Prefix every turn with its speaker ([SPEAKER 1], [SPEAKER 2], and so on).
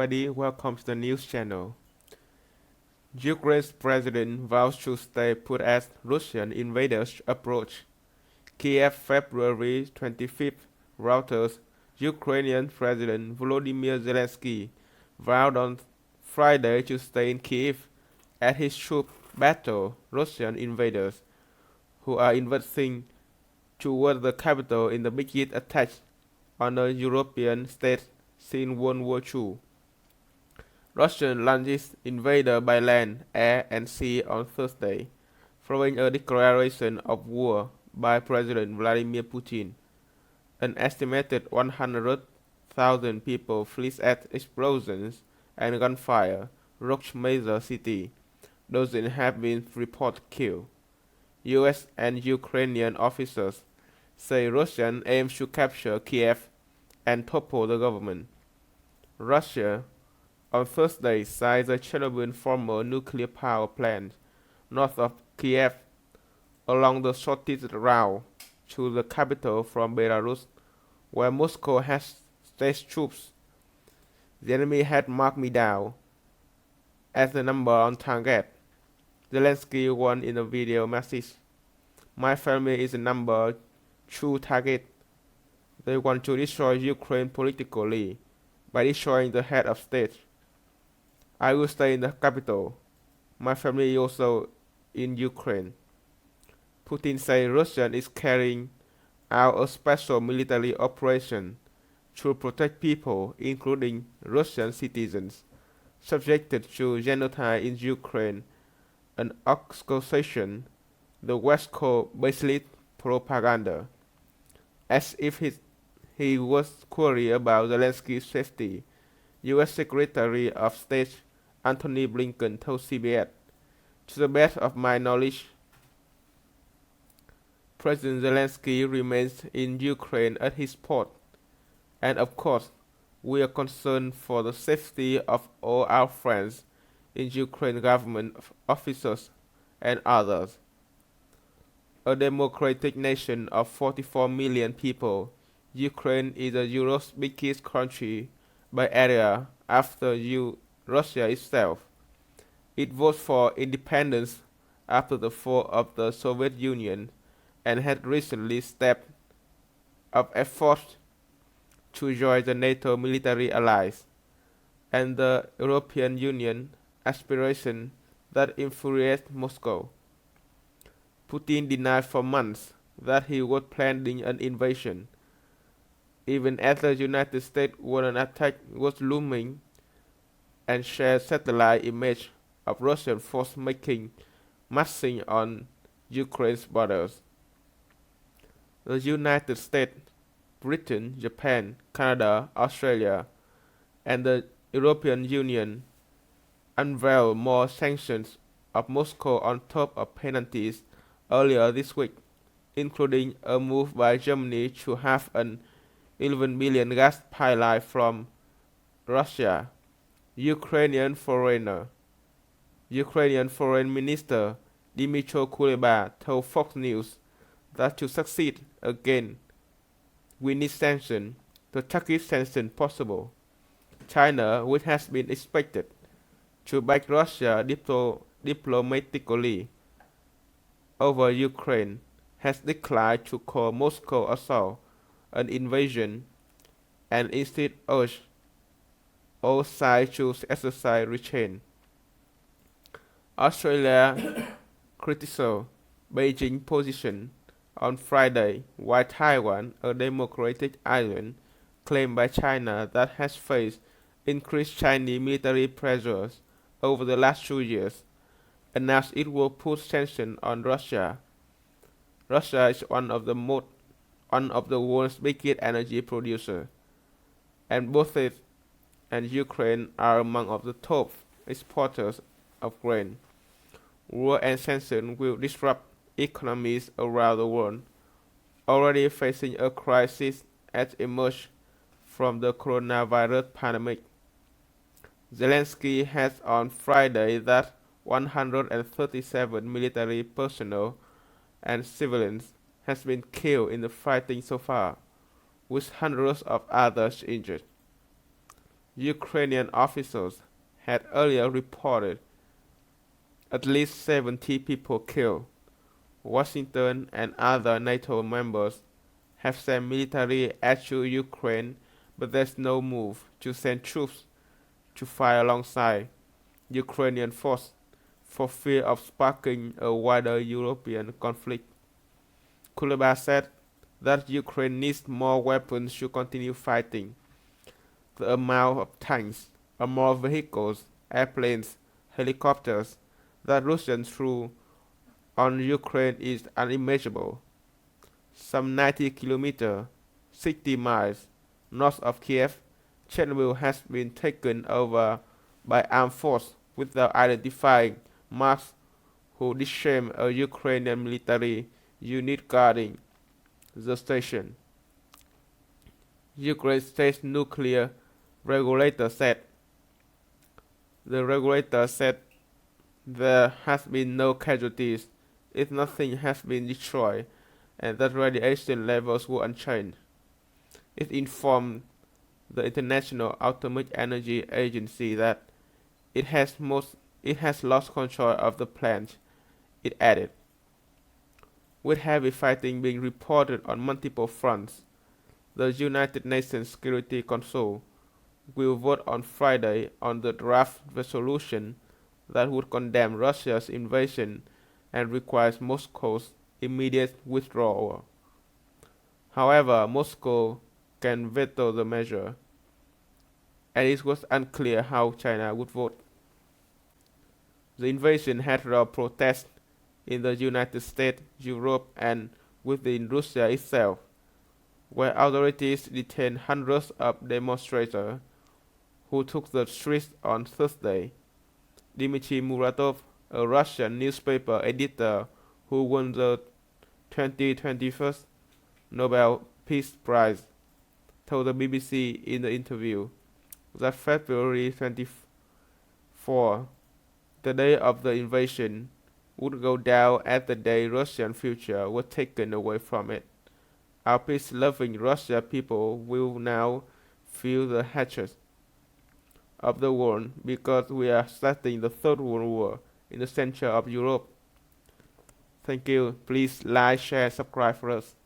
[SPEAKER 1] everybody, welcome to the news channel. Ukraine's president vows to stay put as Russian invaders approach. Kyiv, February 25th, Reuters. Ukrainian President Volodymyr Zelenskiy vowed on Friday to stay in Kyiv as his troops battle Russian invaders, who are advancing toward the capital in the biggest attack on a European state since World War II. Russia launched invasion by land, air, and sea on Thursday, following a declaration of war by President Vladimir Putin. An estimated 100,000 people fled as explosions and gunfire rocked major cities. Dozens have been reported killed. U.S. and Ukrainian officers say Russia aims to capture Kyiv and topple the government. Russia on Thursday seized the Chernobyl former nuclear power plant north of Kyiv along the shortest route to the capital from Belarus, where Moscow has stationed troops. The enemy had marked me down as the number on target. Zelensky warned in a video message. My family is the number 2 target. They want to destroy Ukraine politically by destroying the head of state. I will stay in the capital. My family is also in Ukraine. Putin said Russia is carrying out a special military operation to protect people, including Russian citizens, subjected to genocide in Ukraine, an accusation the West called baseless propaganda. As if he was worried about Zelensky's safety, U.S. Secretary of State Antony Blinken told CBS, "To the best of my knowledge, President Zelensky remains in Ukraine at his port, and of course, we are concerned for the safety of all our friends in Ukraine government officers and others." A democratic nation of 44 million people, Ukraine is Europe's biggest country by area after Russia itself. It voted for independence after the fall of the Soviet Union and had recently stepped up efforts to join the NATO military allies and the European Union, aspiration that infuriates Moscow. Putin denied for months that he was planning an invasion, even as the United States warned an attack was looming and shared satellite images of Russian forces marching on Ukraine's borders. The United States, Britain, Japan, Canada, Australia, and the European Union unveiled more sanctions of Moscow on top of penalties earlier this week, including a move by Germany to have an 11 billion gas pipeline from Russia. Ukrainian Foreign Minister Dmytro Kuleba told Fox News that to succeed again, we need sanctions, the toughest sanctions possible. China, which has been expected to back Russia diplomatically over Ukraine, has declined to call Moscow assault an invasion and instead urged all sides to exercise restraint. Australia criticized Beijing's position on Friday, while Taiwan, a democratic island claimed by China that has faced increased Chinese military pressures over the last 2 years, announced it will put sanctions on Russia. Russia is one of the world's biggest energy producers, and both it and Ukraine are among of the top exporters of grain. War and sanctions will disrupt economies around the world, already facing a crisis as emerged from the coronavirus pandemic. Zelensky has on Friday that 137 military personnel and civilians has been killed in the fighting so far, with hundreds of others injured. Ukrainian officials had earlier reported at least 70 people killed. Washington and other NATO members have sent military aid to Ukraine, but there's no move to send troops to fight alongside Ukrainian forces for fear of sparking a wider European conflict. Kuleba said that Ukraine needs more weapons to continue fighting. The amount of tanks, armored vehicles, airplanes, helicopters that Russians threw on Ukraine is unimaginable. Some 90 kilometers, 60 miles north of Kyiv, Chernobyl has been taken over by armed forces without identifying marks who disarmed a Ukrainian military unit guarding the station. Ukraine State Nuclear Regulator said the regulator said there has been no casualties if nothing has been destroyed and that radiation levels were unchanged. It informed the International Atomic Energy Agency that it has lost control of the plant. It added, with heavy fighting being reported on multiple fronts, the United Nations Security Council will vote on Friday on the draft resolution that would condemn Russia's invasion and requires Moscow's immediate withdrawal. However, Moscow can veto the measure, and it was unclear how China would vote. The invasion had drawn protests in the United States, Europe, and within Russia itself, where authorities detained hundreds of demonstrators who took the streets on Thursday. Dmitry Muratov, a Russian newspaper editor who won the 2021 Nobel Peace Prize, told the BBC in the interview that February 24, the day of the invasion, would go down as the day Russian future was taken away from it. Our peace-loving Russian people will now feel the hatred of the world because we are starting the Third World War in the center of Europe. Thank you. Please like, share, subscribe for us.